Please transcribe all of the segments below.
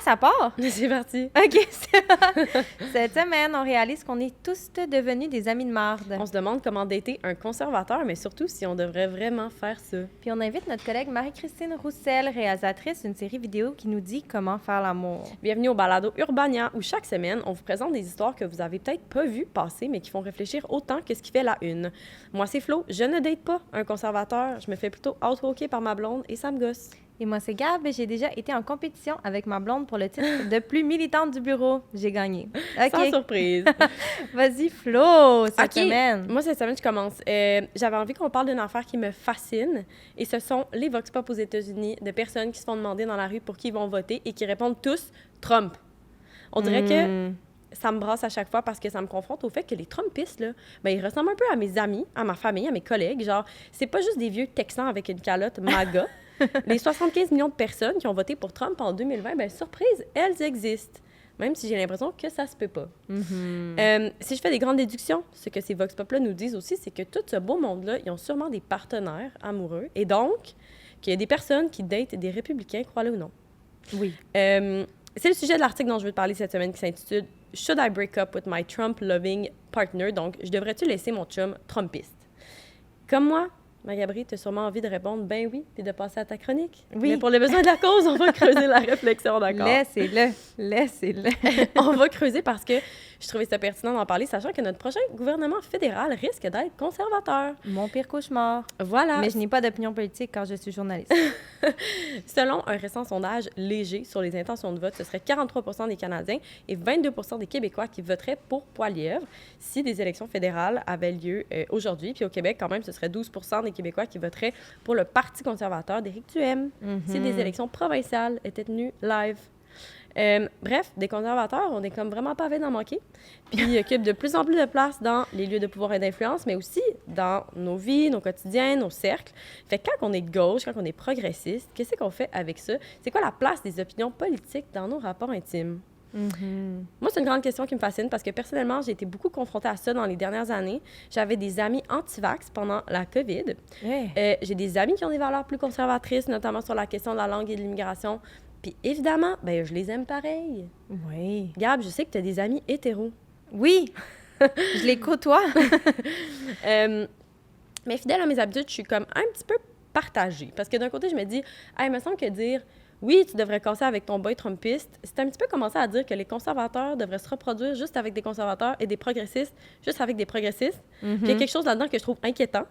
ça part? C'est parti. OK. Cette semaine, on réalise qu'on est tous devenus des amis de marde. On se demande comment dater un conservateur, mais surtout si on devrait vraiment faire ça. Puis on invite notre collègue Marie-Christine Roussel, réalisatrice d'une série vidéo qui nous dit comment faire l'amour. Bienvenue au Balado Urbania, où chaque semaine, on vous présente des histoires que vous avez peut-être pas vues passer, mais qui font réfléchir autant que ce qui fait la une. Moi, c'est Flo, je ne date pas un conservateur, je me fais plutôt out-walker par ma blonde et ça me gosse. Et moi, c'est Gab et j'ai déjà été en compétition avec ma blonde pour le titre de plus militante du bureau. J'ai gagné. OK. Sans surprise. Vas-y, Flo, cette OK. semaine. Moi, cette semaine, je commence. J'avais envie qu'on parle d'une affaire qui me fascine, et ce sont les vox pop aux États-Unis de personnes qui se font demander dans la rue pour qui ils vont voter et qui répondent tous Trump. On dirait que ça me brasse à chaque fois parce que ça me confronte au fait que les Trumpistes, là, ben, ils ressemblent un peu à mes amis, à ma famille, à mes collègues. Genre, c'est pas juste des vieux Texans avec une calotte MAGA. Les 75 millions de personnes qui ont voté pour Trump en 2020, ben surprise, elles existent. Même si j'ai l'impression que ça se peut pas. Si je fais des grandes déductions, ce que ces vox pop-là nous disent aussi, c'est que tout ce beau monde-là, ils ont sûrement des partenaires amoureux. Et donc, qu'il y a des personnes qui datent des républicains, crois-le ou non. Oui. C'est le sujet de l'article dont je veux te parler cette semaine qui s'intitule « Should I break up with my Trump-loving partner? » Donc, je devrais-tu laisser mon chum Trumpiste? Comme moi, Marie-Gabrielle, tu as sûrement envie de répondre « Ben oui », puis de passer à ta chronique. Oui. Mais pour les besoins de la cause, on va creuser la réflexion, d'accord? Laissez-le. On va creuser parce que je trouvais ça pertinent d'en parler, sachant que notre prochain gouvernement fédéral risque d'être conservateur. Mon pire cauchemar. Voilà. Mais je n'ai pas d'opinion politique quand je suis journaliste. Selon un récent sondage léger sur les intentions de vote, ce serait 43 des Canadiens et 22 des Québécois qui voteraient pour Poilievre si des élections fédérales avaient lieu aujourd'hui. Puis au Québec, quand même, ce serait 12 des Québécois qui voteraient pour le Parti conservateur d'Éric Duhaime si des élections provinciales étaient tenues live. Bref, des conservateurs, on est comme vraiment pas à d'en manquer. Puis ils occupent de plus en plus de place dans les lieux de pouvoir et d'influence, mais aussi dans nos vies, nos quotidiens, nos cercles. Fait que quand on est de gauche, quand on est progressiste, qu'est-ce qu'on fait avec ça? C'est quoi la place des opinions politiques dans nos rapports intimes? Moi, c'est une grande question qui me fascine parce que personnellement, j'ai été beaucoup confrontée à ça dans les dernières années. J'avais des amis anti-vax pendant la COVID. Ouais. J'ai des amis qui ont des valeurs plus conservatrices, notamment sur la question de la langue et de l'immigration. Puis évidemment, ben je les aime pareil. Oui. Gab, je sais que tu as des amis hétéros. Oui. Je les côtoie. Mais fidèle à mes habitudes, je suis comme un petit peu partagée. Parce que d'un côté, je me dis, il me semble que dire oui, tu devrais casser avec ton boy trumpiste, c'est un petit peu commencer à dire que les conservateurs devraient se reproduire juste avec des conservateurs et des progressistes juste avec des progressistes. Puis il y a quelque chose là-dedans que je trouve inquiétant.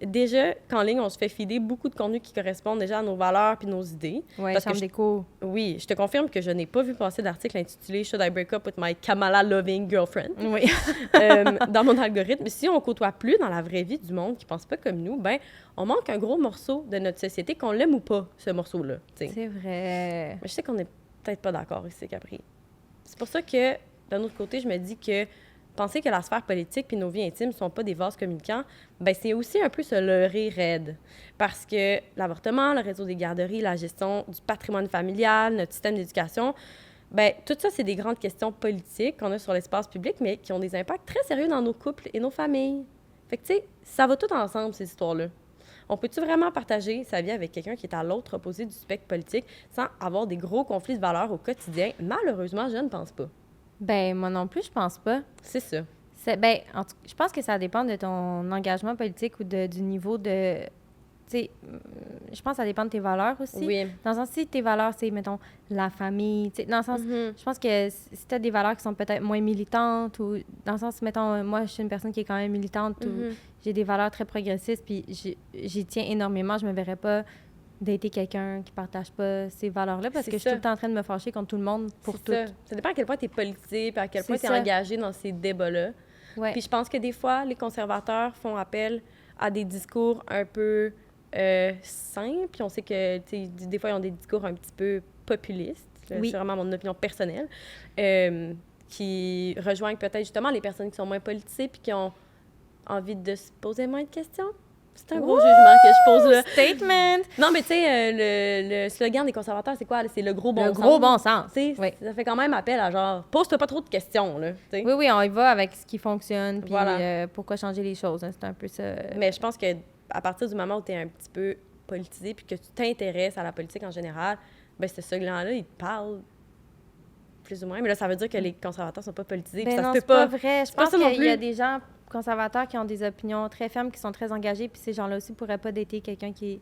Déjà, qu'en ligne, on se fait filer beaucoup de contenus qui correspondent déjà à nos valeurs puis nos idées. Oui, Parce que chambre d'écho. Oui, je te confirme que je n'ai pas vu passer d'article intitulé « Should I break up with my Kamala-loving girlfriend? » Oui. Dans mon algorithme. Si on côtoie plus dans la vraie vie du monde qui pense pas comme nous, ben on manque un gros morceau de notre société, qu'on l'aime ou pas, ce morceau-là. T'sais. C'est vrai. Mais je sais qu'on n'est peut-être pas d'accord ici, Capri. C'est pour ça que, d'un autre côté, je me dis que penser que la sphère politique puis nos vies intimes sont pas des vases communicants, ben c'est aussi un peu se leurrer raide. Parce que l'avortement, le réseau des garderies, la gestion du patrimoine familial, notre système d'éducation, ben tout ça, c'est des grandes questions politiques qu'on a sur l'espace public, mais qui ont des impacts très sérieux dans nos couples et nos familles. Fait que, tu sais, ça va tout ensemble, ces histoires-là. On peut-tu vraiment partager sa vie avec quelqu'un qui est à l'autre opposé du spectre politique sans avoir des gros conflits de valeurs au quotidien? Malheureusement, je ne pense pas. Ben, moi non plus, je pense pas. C'est ça. Ben, je pense que ça dépend de ton engagement politique ou du niveau de... Tu sais, je pense que ça dépend de tes valeurs aussi. Oui. Dans le sens, si tes valeurs, c'est, mettons, la famille, tu sais, dans le sens, je pense que si tu as des valeurs qui sont peut-être moins militantes ou, dans le sens, mettons, moi, je suis une personne qui est quand même militante ou j'ai des valeurs très progressistes puis j'y tiens énormément, je me verrais pas dater quelqu'un qui partage pas ces valeurs-là parce que je suis tout le temps en train de me fâcher contre tout le monde pour tout. Ça dépend à quel point tu es politisé puis à quel point tu es ça. engagé dans ces débats-là. Ouais. Puis je pense que des fois, les conservateurs font appel à des discours un peu simples. Puis on sait que des fois, ils ont des discours un petit peu populistes. Oui. C'est vraiment mon opinion personnelle. Qui rejoignent peut-être justement les personnes qui sont moins politisées puis qui ont envie de se poser moins de questions. C'est un gros jugement que je pose là. Statement! Non, mais tu sais, le slogan des conservateurs, c'est quoi? C'est le gros bon sens. Le gros bon sens. Oui. Ça fait quand même appel à genre, pose-toi pas trop de questions, là. T'sais. Oui, on y va avec ce qui fonctionne, puis voilà. Pourquoi changer les choses. Hein, c'est un peu ça. Mais je pense que à partir du moment où tu es un petit peu politisé puis que tu t'intéresses à la politique en général, ben ce segment-là, il te parle plus ou moins. Mais là, ça veut dire que les conservateurs sont pas politisés. Puis ça non, se peut c'est pas vrai. Je pense qu'il y a des gens conservateurs qui ont des opinions très fermes, qui sont très engagés, puis ces gens-là aussi pourraient pas dater quelqu'un qui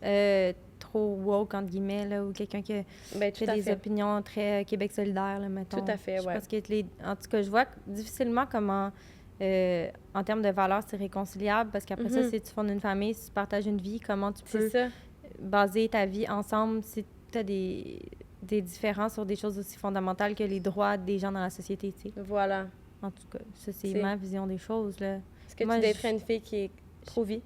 est trop woke, entre guillemets, là, ou quelqu'un qui a des opinions très Québec solidaire, là, mettons. Tout à fait, ouais. Parce que en tout cas, je vois difficilement comment, en termes de valeurs, c'est réconciliable, parce qu'après ça, si tu fondes une famille, si tu partages une vie, comment tu peux baser ta vie ensemble si tu as des différences sur des choses aussi fondamentales que les droits des gens dans la société, tu sais. Voilà. En tout cas, ça, c'est ma vision des choses, là. Est-ce que tu daterais une fille qui est trop vie?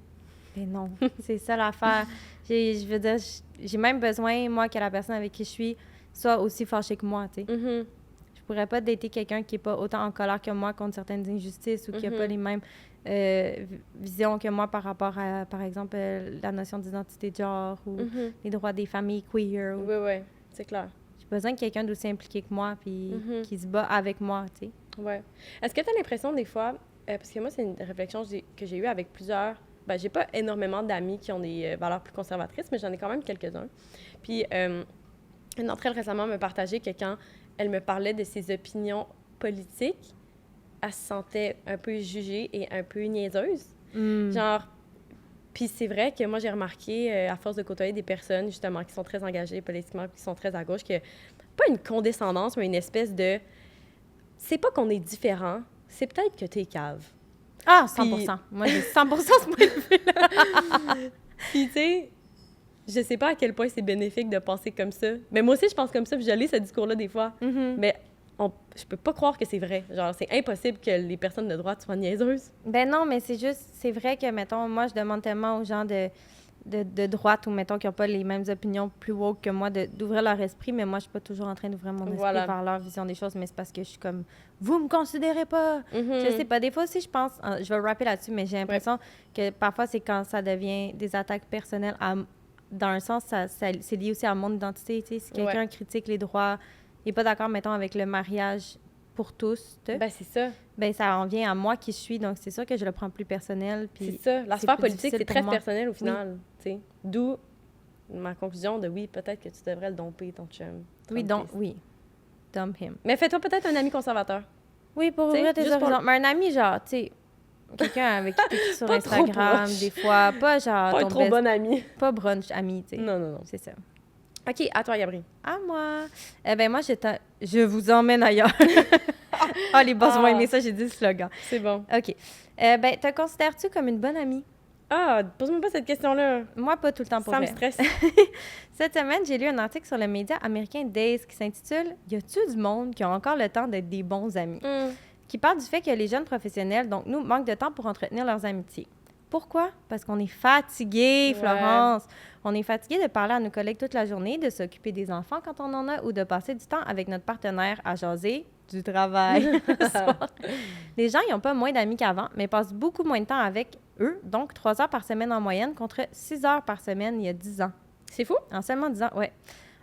Mais non, c'est ça l'affaire. Je veux dire, j'ai même besoin, moi, que la personne avec qui je suis soit aussi fâchée que moi, tu sais. Je pourrais pas dater quelqu'un qui est pas autant en colère que moi contre certaines injustices ou qui a pas les mêmes visions que moi par rapport à, par exemple, la notion d'identité de genre ou les droits des familles queer. Oui, oui, c'est clair. J'ai besoin de quelqu'un d'aussi impliqué que moi puis qui se bat avec moi, tu sais. Oui. Est-ce que tu as l'impression des fois, parce que moi, c'est une réflexion que j'ai eue avec plusieurs... Ben, j'ai pas énormément d'amis qui ont des valeurs plus conservatrices, mais j'en ai quand même quelques-uns. Puis, une d'entre elles récemment me partageait que quand elle me parlait de ses opinions politiques, elle se sentait un peu jugée et un peu niaiseuse. Genre, puis c'est vrai que moi, j'ai remarqué, à force de côtoyer des personnes, justement, qui sont très engagées politiquement, qui sont très à gauche, que pas une condescendance, mais une espèce de... C'est pas qu'on est différent, c'est peut-être que t'es cave. Ah, 100%. Puis... Moi, j'ai 100% ce point de vue-là. Puis, tu sais, je sais pas à quel point c'est bénéfique de penser comme ça. Mais moi aussi, je pense comme ça, puis je lis ce discours-là des fois. Mais je peux pas croire que c'est vrai. Genre, c'est impossible que les personnes de droite soient niaiseuses. Ben non, mais c'est vrai que, mettons, moi, je demande tellement aux gens de droite ou, mettons, qui n'ont pas les mêmes opinions plus woke que moi, d'ouvrir leur esprit, mais moi, je suis pas toujours en train d'ouvrir mon esprit vers leur vision des choses, mais c'est parce que je suis comme, vous me considérez pas! Je sais pas, des fois aussi, je pense, je vais rapper là-dessus, mais j'ai l'impression que parfois, c'est quand ça devient des attaques personnelles, dans un sens, c'est lié aussi à mon identité, tu sais, si quelqu'un critique les droits, il n'est pas d'accord, mettons, avec le mariage pour tous. Ben, c'est ça. Ben, ça en vient à moi qui je suis, donc c'est sûr que je le prends plus personnel. C'est ça. La sphère politique, c'est très personnel au final. Oui. D'où ma conclusion de oui, peut-être que tu devrais le domper, ton chum. Oui, dump him. Mais fais-toi peut-être un ami conservateur. Oui, pour ouvrir tes horizons. Mais un ami, genre, tu sais, quelqu'un avec qui t'écris sur Instagram, des fois, pas genre... Pas un trop bon ami. Pas brunch ami, tu sais. Non. C'est ça. OK, à toi, Gabrielle. À moi. Ben moi, je vous emmène ailleurs. Les boss vont aimer ça, j'ai dit le slogan. C'est bon. OK. Ben, te considères-tu comme une bonne amie? Ah, pose-moi pas cette question-là. Moi, pas tout le temps pour vrai. Ça me stresse. Cette semaine, j'ai lu un article sur le média américain Days qui s'intitule « Y a-tu du monde qui a encore le temps d'être des bons amis? » qui parle du fait que les jeunes professionnels, donc nous, manquent de temps pour entretenir leurs amitiés. Pourquoi? Parce qu'on est fatigué, Florence. On est fatigué de parler à nos collègues toute la journée, de s'occuper des enfants quand on en a ou de passer du temps avec notre partenaire à jaser du travail le soir. Les gens, ils n'ont pas moins d'amis qu'avant, mais passent beaucoup moins de temps avec eux, donc 3 heures par semaine en moyenne contre 6 heures par semaine il y a 10 ans. C'est fou? En seulement 10 ans, oui.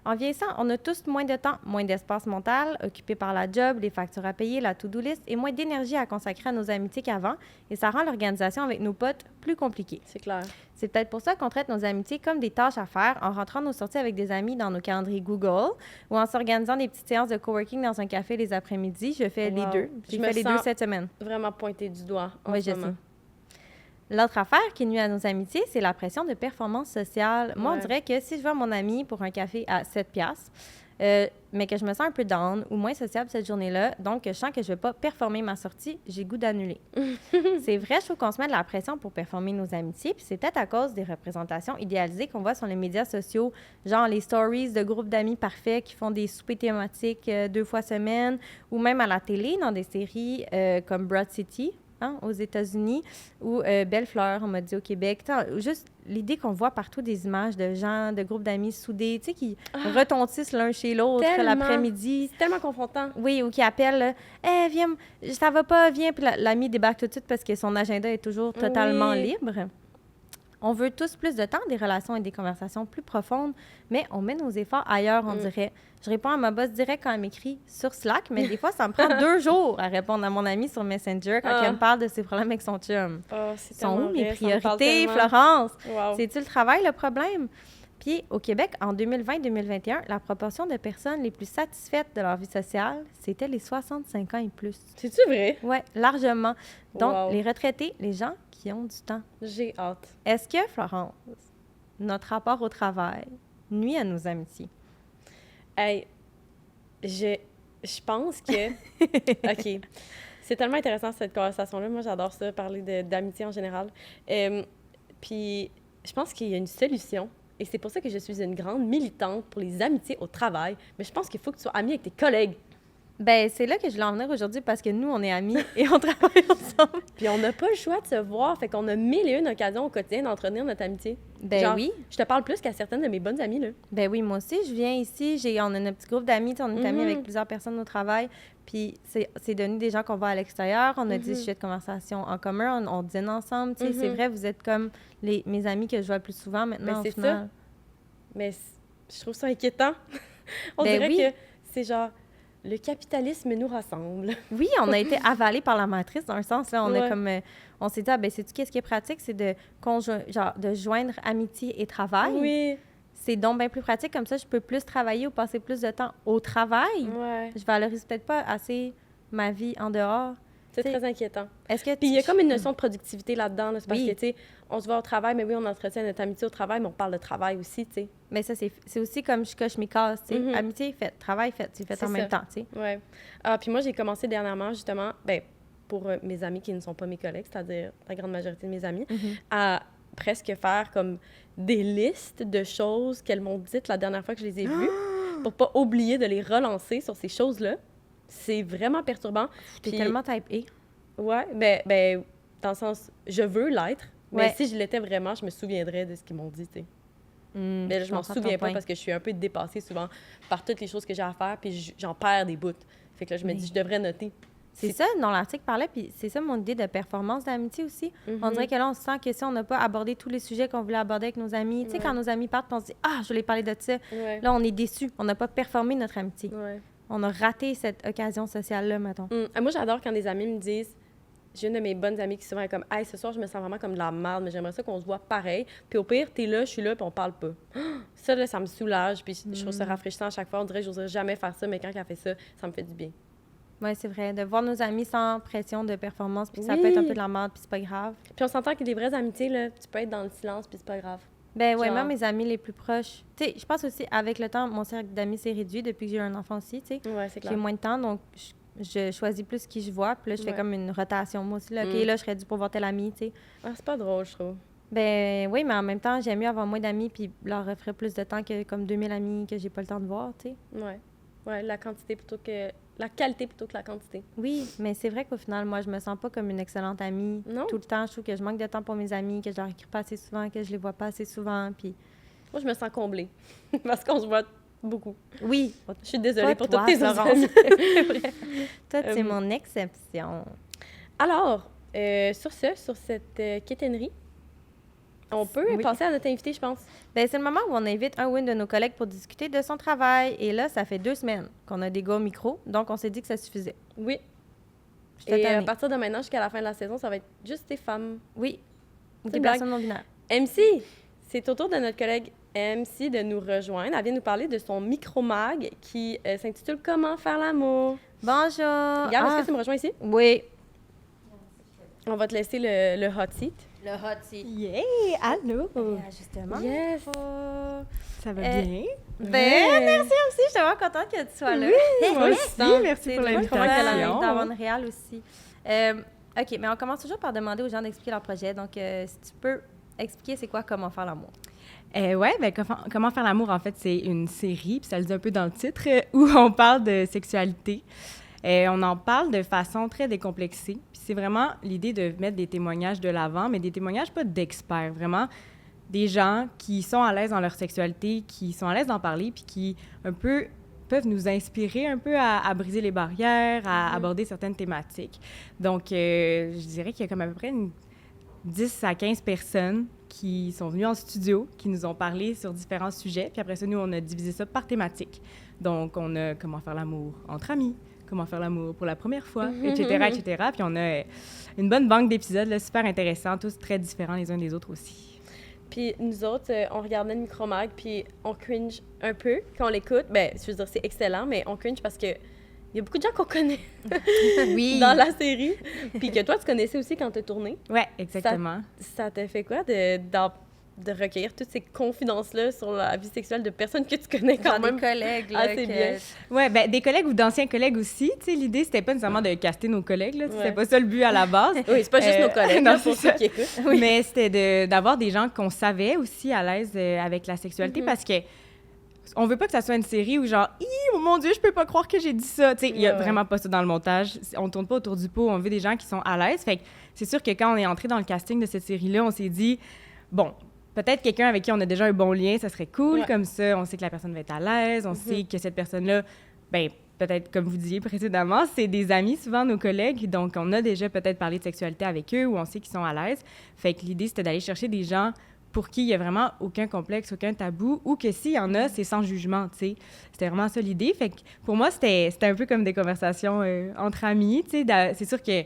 En vieillissant, on a tous moins de temps, moins d'espace mental, occupé par la job, les factures à payer, la to-do list et moins d'énergie à consacrer à nos amitiés qu'avant. Et ça rend l'organisation avec nos potes plus compliquée. C'est clair. C'est peut-être pour ça qu'on traite nos amitiés comme des tâches à faire en rentrant nos sorties avec des amis dans nos calendriers Google ou en s'organisant des petites séances de coworking dans un café les après-midi. Je fais les deux. J'ai fait les deux cette semaine. Vraiment pointé du doigt en ce moment. L'autre affaire qui nuit à nos amitiés, c'est la pression de performance sociale. Moi, on dirait que si je vois mon ami pour un café à 7$, mais que je me sens un peu down ou moins sociable cette journée-là, donc je sens que je ne vais pas performer ma sortie, j'ai goût d'annuler. C'est vrai, je trouve qu'on se met de la pression pour performer nos amitiés, puis c'est peut-être à cause des représentations idéalisées qu'on voit sur les médias sociaux, genre les stories de groupes d'amis parfaits qui font des soupers thématiques 2 fois semaine, ou même à la télé dans des séries comme Broad City, aux États-Unis, ou Belle Fleur, on m'a dit au Québec. Juste l'idée qu'on voit partout des images de gens, de groupes d'amis soudés, tu sais, qui retentissent l'un chez l'autre l'après-midi. C'est tellement confrontant. Oui, ou qui appellent « Hey, viens, ça va pas, viens », puis l'ami débarque tout de suite parce que son agenda est toujours totalement libre. On veut tous plus de temps, des relations et des conversations plus profondes, mais on met nos efforts ailleurs, on dirait. Je réponds à ma boss direct quand elle m'écrit sur Slack, mais des fois, ça me prend 2 jours à répondre à mon ami sur Messenger quand elle me parle de ses problèmes avec son chum. C'est sont où mes priorités, Florence? Wow. C'est-tu le travail, le problème? Puis au Québec, en 2020-2021, la proportion de personnes les plus satisfaites de leur vie sociale, c'était les 65 ans et plus. C'est-tu vrai? Oui, largement. Donc, Wow. les retraités, les gens qui ont du temps. J'ai hâte. Est-ce que, Florence, notre rapport au travail nuit à nos amitiés? Hey, je pense que... OK. C'est tellement intéressant, cette conversation-là. Moi, j'adore ça, parler d'amitié en général. Puis, je pense qu'il y a une solution. Et c'est pour ça que je suis une grande militante pour les amitiés au travail. Mais je pense qu'il faut que tu sois amie avec tes collègues. Ben c'est là que je voulais en venir aujourd'hui parce que nous, on est amis et on travaille ensemble. Puis on n'a pas le choix de se voir. Fait qu'on a mille et une occasions au quotidien d'entretenir notre amitié. Ben Genre, oui. Je te parle plus qu'à certaines de mes bonnes amies, là. Ben oui, moi aussi, je viens ici, on a notre petit groupe d'amis, on est amis Mhm. avec plusieurs personnes au travail, puis c'est devenu des gens qu'on voit à l'extérieur, on a des sujets de conversation en commun, on dîne ensemble, tu sais, c'est vrai, vous êtes comme mes amis que je vois le plus souvent maintenant, Ben, c'est au final. Mais je trouve ça inquiétant. On Ben dirait oui. que c'est genre, le capitalisme nous rassemble. Oui, on a été avalés par la matrice, dans un sens, là, on a Ouais. comme, on s'est dit, ah ben sais-tu qu'est-ce qui est pratique, c'est de joindre amitié et travail. Oui. C'est donc bien plus pratique, comme ça, je peux plus travailler ou passer plus de temps au travail. Ouais. Je valorise peut-être pas assez ma vie en dehors. C'est T'sais, très inquiétant. Est-ce que Puis il y a comme une notion de productivité là-dedans. Là. C'est parce Oui. que, tu sais, on se voit au travail, mais oui, on entretient notre amitié au travail, mais on parle de travail aussi, tu sais. Mais ça, c'est aussi comme je coche mes cases, tu sais. Mhm. Amitié fait, travail fait, c'est fait C'est en même ça. temps, tu sais. Ouais. Ah, puis moi, j'ai commencé dernièrement, justement, ben, pour mes amis qui ne sont pas mes collègues, c'est-à-dire la grande majorité de mes amis, à presque faire comme des listes de choses qu'elles m'ont dites la dernière fois que je les ai vues, pour pas oublier de les relancer sur ces choses-là. C'est vraiment perturbant. T'es Puis- tellement type A. Ouais, ben, dans le sens, je veux l'être, mais Ouais. si je l'étais vraiment, je me souviendrais de ce qu'ils m'ont dit, tu sais. Mais là, je m'en comprends ton souviens pas point. parce que je suis un peu dépassée souvent par toutes les choses que j'ai à faire, puis j'en perds des bouts. Fait que là, je me dis, je devrais noter. C'est ça, dont l'article parlait, puis c'est ça mon idée de performance d'amitié aussi. Mhm. On dirait que là, on se sent que si on n'a pas abordé tous les sujets qu'on voulait aborder avec nos amis, tu sais, Ouais. quand nos amis partent, puis on se dit « Ah, je voulais parler de ça Ouais. ». Là, on est déçus. On n'a pas performé notre amitié. Ouais. On a raté cette occasion sociale-là, mettons. Ah, moi, j'adore quand des amis me disent, j'ai une de mes bonnes amies qui souvent est comme, hey, ce soir, je me sens vraiment comme de la merde, mais j'aimerais ça qu'on se voit pareil. Puis au pire, t'es là, je suis là, puis on parle pas. Ça, là, ça me soulage, puis je trouve ça rafraîchissant à chaque fois. On dirait que j'oserais jamais faire ça, mais quand elle fait ça, ça me fait du bien. Oui, c'est vrai. De voir nos amis sans pression de performance, puis que ça Oui. peut être un peu de la merde, puis c'est pas grave. Puis on s'entend que des vraies amitiés, là, tu peux être dans le silence, puis c'est pas grave. Ben ouais, Genre- moi, mes amis les plus proches. Tu sais, je pense aussi, avec le temps, mon cercle d'amis s'est réduit depuis que j'ai eu un enfant aussi, tu sais. Ouais, c'est J'ai clair. moins de temps, donc je choisis plus qui je vois. Puis là, je fais Ouais. comme une rotation. Moi aussi, là, OK, Mm. là, je serais due pour voir tel ami, tu sais. Ah, c'est pas drôle, je trouve. Ben oui, mais en même temps, j'aime mieux avoir moins d'amis puis leur offrir plus de temps que comme 2000 amis que j'ai pas le temps de voir, tu sais. Ouais. Ouais, la quantité plutôt que... La qualité plutôt que la quantité. Oui, mais c'est vrai qu'au final, moi, je me sens pas comme une excellente amie. Non? Tout le temps, je trouve que je manque de temps pour mes amis, que je leur écris pas assez souvent, que je les vois pas assez souvent, puis... Moi, je me sens comblée. Parce qu'on se voit beaucoup. Oui, Je suis désolée Pas pour toi, toutes tes autres Florence. amies. C'est vrai. toi, c'est Euh, mon exception. Alors, sur cette quétainerie, on peut Oui. passer à notre invité, je pense. Ben, c'est le moment où on invite un ou une de nos collègues pour discuter de son travail. Et là, ça fait 2 semaines qu'on a des gars au micro, donc on s'est dit que ça suffisait. Oui. J'étais Et à tannée. partir de maintenant jusqu'à la fin de la saison, ça va être juste des femmes. Oui, ou C'est des une blague. personnes non-binaires. MC, c'est au tour de notre collègue MC de nous rejoindre. Elle vient nous parler de son micro-mag qui s'intitule « Comment faire l'amour Bonjour! ». Regarde, est-ce que tu me rejoins ici? Oui. On va te laisser le hot seat. Le hot seat. Yeah! Allô! Justement. Yes! Ça va Euh, bien? Ben, Ouais. merci aussi. Je suis vraiment contente que tu sois là. Moi aussi, merci C'est pour drôle qu'on voit qu'elle en l'invitation. est à Montréal aussi. OK, mais on commence toujours par demander aux gens d'expliquer leur projet. Donc, si tu peux expliquer c'est quoi Comment faire l'amour. Ouais, ben, comment faire l'amour, en fait, c'est une série, puis ça le dit un peu dans le titre, où on parle de sexualité. On en parle de façon très décomplexée. Puis c'est vraiment l'idée de mettre des témoignages de l'avant, mais des témoignages pas d'experts, vraiment des gens qui sont à l'aise dans leur sexualité, qui sont à l'aise d'en parler, puis qui un peu peuvent nous inspirer un peu à briser les barrières, à aborder certaines thématiques. Donc, je dirais qu'il y a comme à peu près 10 à 15 personnes qui sont venues en studio, qui nous ont parlé sur différents sujets. Puis après ça, nous, on a divisé ça par thématique. Donc, on a comment faire l'amour entre amis, comment faire l'amour pour la première fois, etc., etc. Puis on a une bonne banque d'épisodes là, super intéressants, tous très différents les uns des autres aussi. Puis nous autres, on regardait le Micromag, puis on cringe un peu quand on l'écoute. Ben, je veux dire, c'est excellent, mais on cringe parce que il y a beaucoup de gens qu'on connaît Oui. dans la série. Puis que toi, tu connaissais aussi quand tu as tourné. Ouais, exactement. Ça t'a fait quoi de recueillir toutes ces confidences-là sur la vie sexuelle de personnes que tu connais quand Genre même? des collègues, là, assez bien. Ouais, ben des collègues ou d'anciens collègues aussi. Tu sais, l'idée, c'était pas nécessairement de caster nos collègues, là. C'était Ouais. pas ça le but à la base. Oui, c'est pas juste nos collègues, non, là, pour c'est ceux qui écoutent. Mais c'était d'avoir des gens qu'on savait aussi à l'aise avec la sexualité parce que on veut pas que ça soit une série où genre « Oh mon Dieu, je peux pas croire que j'ai dit ça! » Tu sais, il y a vraiment pas ça dans le montage. On tourne pas autour du pot, on veut des gens qui sont à l'aise. Fait que c'est sûr que quand on est entré dans le casting de cette série-là, on s'est dit « Bon, peut-être quelqu'un avec qui on a déjà un bon lien, ça serait cool. Comme ça, on sait que la personne va être à l'aise, on sait que cette personne-là, ben peut-être, comme vous disiez précédemment, c'est des amis, souvent nos collègues, donc on a déjà peut-être parlé de sexualité avec eux ou on sait qu'ils sont à l'aise. Fait que l'idée, c'était d'aller chercher des gens pour qui il n'y a vraiment aucun complexe, aucun tabou, ou que s'il y en a, c'est sans jugement, tu sais. C'était vraiment ça l'idée. Fait que pour moi, c'était un peu comme des conversations entre amis, tu sais. C'est sûr que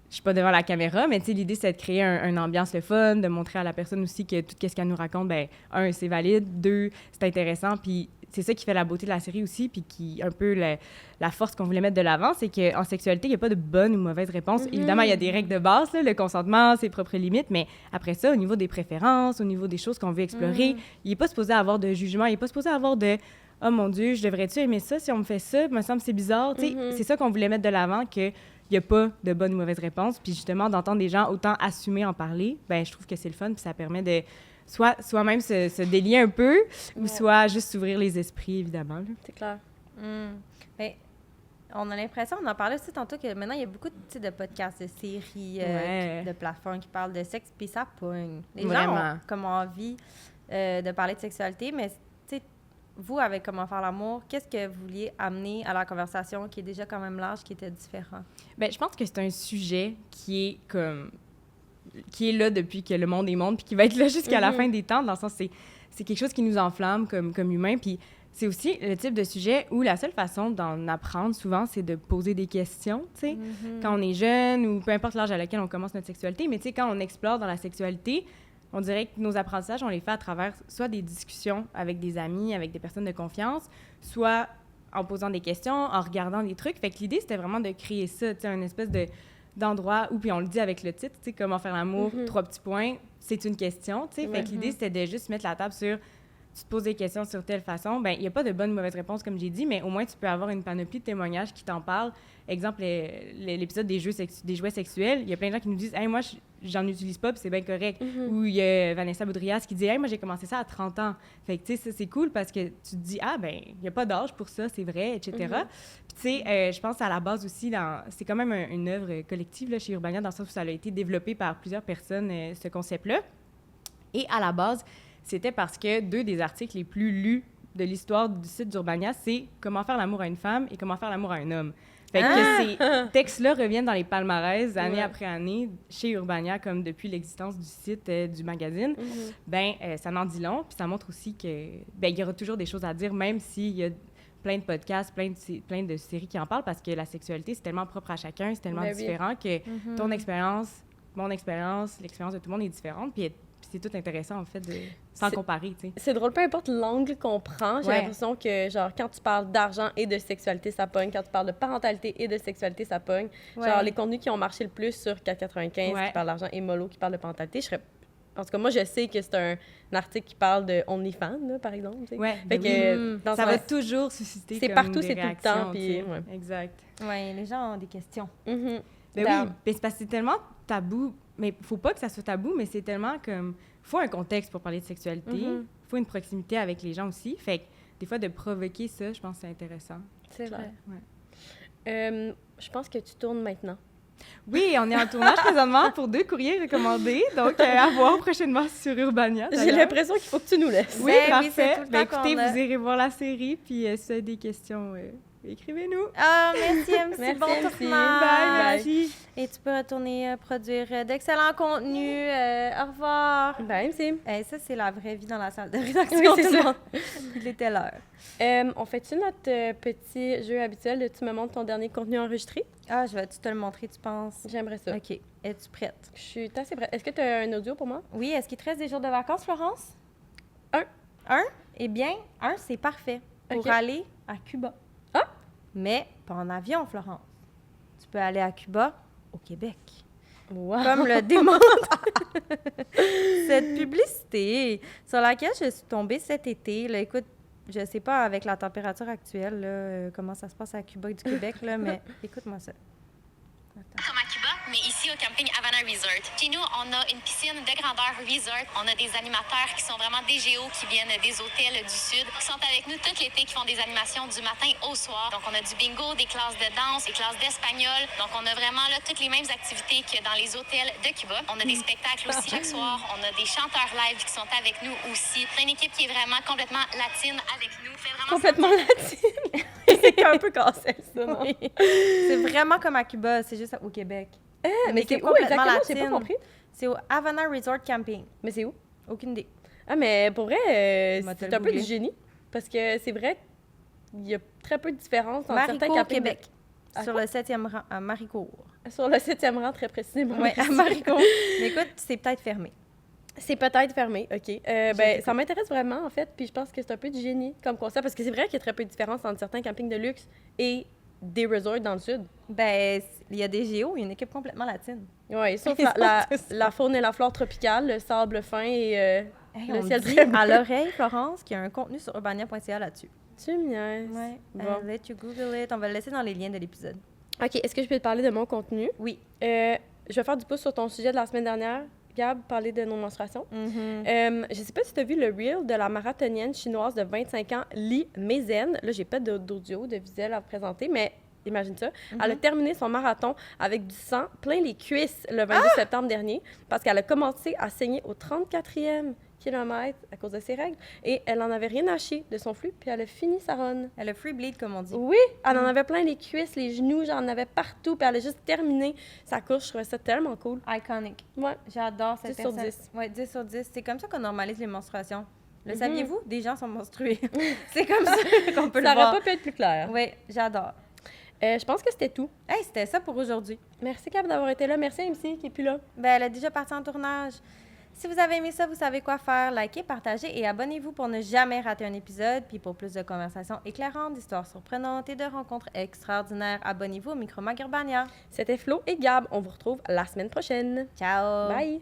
je suis pas devant la caméra, mais tu sais, l'idée, c'est de créer une ambiance le fun, de montrer à la personne aussi que tout ce qu'elle nous raconte, ben un, c'est valide, deux, c'est intéressant, puis c'est ça qui fait la beauté de la série aussi, puis qui un peu la force qu'on voulait mettre de l'avant, c'est qu'en sexualité, il n'y a pas de bonne ou mauvaise réponse. Évidemment, il y a des règles de base, là, le consentement, ses propres limites, mais après ça, au niveau des préférences, au niveau des choses qu'on veut explorer, il n'est pas supposé avoir de jugement, il n'est pas supposé avoir de « Oh mon Dieu, je devrais-tu aimer ça si on me fait ça? Il me semble que c'est bizarre. » Tu sais, c'est ça qu'on voulait mettre de l'avant, qu'il n'y a pas de bonne ou mauvaise réponse. Puis justement, d'entendre des gens autant assumer en parler, ben je trouve que c'est le fun, puis ça permet de soit même se délier un peu, ou soit juste s'ouvrir les esprits, évidemment. Là. C'est clair. Ben, on a l'impression, on en parlait aussi tantôt, que maintenant, il y a beaucoup de podcasts, de séries, de plateformes qui parlent de sexe, puis ça pogne. Les gens ont comme envie de parler de sexualité, mais tu sais, vous, avec Comment faire l'amour, qu'est-ce que vous vouliez amener à la conversation qui est déjà quand même large, qui était différent? Bien, je pense que c'est un sujet qui est là depuis que le monde est monde, puis qui va être là jusqu'à la fin des temps, dans le sens c'est quelque chose qui nous enflamme comme humains, puis c'est aussi le type de sujet où la seule façon d'en apprendre, souvent, c'est de poser des questions, tu sais, quand on est jeune, ou peu importe l'âge à laquelle on commence notre sexualité, mais tu sais, quand on explore dans la sexualité, on dirait que nos apprentissages, on les fait à travers soit des discussions avec des amis, avec des personnes de confiance, soit en posant des questions, en regardant des trucs. Fait que l'idée, c'était vraiment de créer ça, tu sais, une espèce d'endroit où, puis on le dit avec le titre, tu sais, Comment faire l'amour, 3 petits points, c'est une question, tu sais. Fait que l'idée, c'était de juste mettre la table sur, tu te poses des questions sur telle façon, ben il n'y a pas de bonne ou mauvaise réponse, comme j'ai dit, mais au moins, tu peux avoir une panoplie de témoignages qui t'en parlent. Exemple, l'épisode des jouets sexuels, il y a plein de gens qui nous disent « Hey, moi, j'en utilise pas, puis c'est bien correct. Ou il y a Vanessa Boudrias qui dit « Hey, moi, j'ai commencé ça à 30 ans. » Fait que, tu sais, c'est cool parce que tu te dis « Ah, ben il n'y a pas d'âge pour ça, c'est vrai, etc. Puis, tu sais, je pense à la base aussi, c'est quand même une œuvre collective là, chez Urbania, dans le sens où ça a été développé par plusieurs personnes, ce concept-là. Et à la base, c'était parce que 2 des articles les plus lus de l'histoire du site d'Urbania, c'est « Comment faire l'amour à une femme » et « Comment faire l'amour à un homme ». Fait que ces textes-là reviennent dans les palmarès année après année chez Urbania, comme depuis l'existence du site, du magazine. Ben, ça n'en dit long, puis ça montre aussi que il y aura toujours des choses à dire, même s'il y a plein de podcasts, plein de séries qui en parlent, parce que la sexualité, c'est tellement propre à chacun, c'est tellement différent que ton expérience, mon expérience, l'expérience de tout le monde est différente, puis c'est tout intéressant, en fait, sans comparer, tu sais. C'est drôle, peu importe l'angle qu'on prend, j'ai l'impression que, genre, quand tu parles d'argent et de sexualité, ça pogne. Quand tu parles de parentalité et de sexualité, ça pogne. Genre, les contenus qui ont marché le plus sur 4,95 qui parlent d'argent et Mollo qui parle de parentalité, en tout cas, moi, je sais que c'est un article qui parle de OnlyFans, là, par exemple. Fait que, ça va toujours susciter c'est partout, c'est tout le temps. Puis, Exact. Oui, les gens ont des questions. Ben oui, c'est parce que c'est tellement tabou. Mais faut pas que ça soit tabou, mais c'est tellement comme... faut un contexte pour parler de sexualité. Faut une proximité avec les gens aussi. Fait que des fois, de provoquer ça, je pense que c'est intéressant. C'est vrai. Je pense que tu tournes maintenant. Oui, on est en tournage présentement pour 2 courriers recommandés. Donc, à voir prochainement sur Urbania. J'ai l'impression qu'il faut que tu nous laisses. Oui, parfait. Écoutez, vous irez voir la série, puis si vous avez des questions, écrivez-nous. Ah, merci, MC. Merci, Bon MC. tournage. Bye, merci. Et tu peux retourner produire d'excellents contenus. Au revoir. Bye, MC. Ça, c'est la vraie vie dans la salle de rédaction. Oui, c'est tout le ça. monde. Il était l'heure. On fait-tu notre petit jeu habituel de tu me montres ton dernier contenu enregistré? Ah, je vais-tu te le montrer, tu penses? J'aimerais ça. OK. Es-tu prête? Je suis assez prête. Est-ce que tu as un audio pour moi? Oui, est-ce qu'il te reste des jours de vacances, Florence? Un. Un? Eh bien, c'est parfait pour OK. aller à Cuba. Ah! Mais pas en avion, Florence. Tu peux aller à Cuba au Québec. Wow. Comme le démontre cette publicité sur laquelle je suis tombée cet été. Là, écoute, je sais pas avec la température actuelle là, comment ça se passe à Cuba et du Québec, là, mais écoute-moi ça. Attends. Comme à Cuba, mais ici au camping Havana Resort. Chez nous, on a une piscine de grandeur resort. On a des animateurs qui sont vraiment des géos qui viennent des hôtels du Sud, qui sont avec nous tout l'été, qui font des animations du matin au soir. Donc, on a du bingo, des classes de danse, des classes d'espagnol. Donc, on a vraiment là toutes les mêmes activités que dans les hôtels de Cuba. On a des spectacles aussi chaque soir. On a des chanteurs live qui sont avec nous aussi. C'est une équipe qui est vraiment complètement latine avec nous. Fait vraiment Complètement latine. C'est un peu cassé, ça, non? Oui. C'est vraiment comme à Cuba, c'est juste au Québec. Mais c'est c'est où complètement exactement? J'ai pas latine. compris. C'est au Havana Resort Camping. Mais c'est où? Aucune idée. Ah, mais pour vrai, On va te c'est le un peu du googler. génie. Parce que c'est vrai qu'il y a très peu de différence entre certains Maricourt, campings. Québec. À Sur quoi? le 7e rang, à Maricourt. Sur le 7e rang, très précisément. Oui, à Maricourt. Mais écoute, c'est peut-être fermé. C'est peut-être fermé, OK. Ben, compris. ça m'intéresse vraiment, en fait, puis je pense que c'est un peu du génie comme concept, parce que c'est vrai qu'il y a très peu de différence entre certains campings de luxe et des resorts dans le sud. Ben, il y a des géos, il y a une équipe complètement latine. Oui, sauf Ils sont tous ça. la faune et la flore tropicale, le sable fin et Hey, le on ciel dit très bleu. à l'oreille, Florence, qu'il y a un contenu sur urbania.ca là-dessus. Tu me niaises. Ouais. Bon. Let you Google it. On va le laisser dans les liens de l'épisode. OK, est-ce que je peux te parler de mon contenu? Oui. Je vais faire du pouce sur ton sujet de la semaine dernière, Gab, parler de nos menstruations. Je sais pas si tu as vu le reel de la marathonienne chinoise de 25 ans, Li Meizen. Là, j'ai pas d'audio, de visuel à vous présenter, mais imagine ça. Elle a terminé son marathon avec du sang plein les cuisses le 22 septembre dernier parce qu'elle a commencé à saigner au 34e kilomètre à cause de ses règles et elle en avait rien à chier de son flux, puis elle a fini sa run. Elle a free bleed, comme on dit. Oui, elle en avait plein les cuisses, les genoux, j'en avais partout, puis elle a juste terminé sa course. Je trouvais ça tellement cool. Iconic. Ouais. J'adore cette 10 sur personne. 10. Ouais, 10 sur 10. C'est comme ça qu'on normalise les menstruations. Le saviez-vous? Des gens sont menstrués. C'est comme ça qu'on peut Ça le voir. aurait pas pu être plus clair. Oui, j'adore. Je pense que c'était tout. Hey, c'était ça pour aujourd'hui. Merci, Cap, d'avoir été là. Merci, MC, qui est plus là. Ben, elle a déjà parti en tournage. Si vous avez aimé ça, vous savez quoi faire. Likez, partagez et abonnez-vous pour ne jamais rater un épisode. Puis pour plus de conversations éclairantes, d'histoires surprenantes et de rencontres extraordinaires, abonnez-vous au Micro Mag Urbania. C'était Flo et Gab. On vous retrouve la semaine prochaine. Ciao! Bye!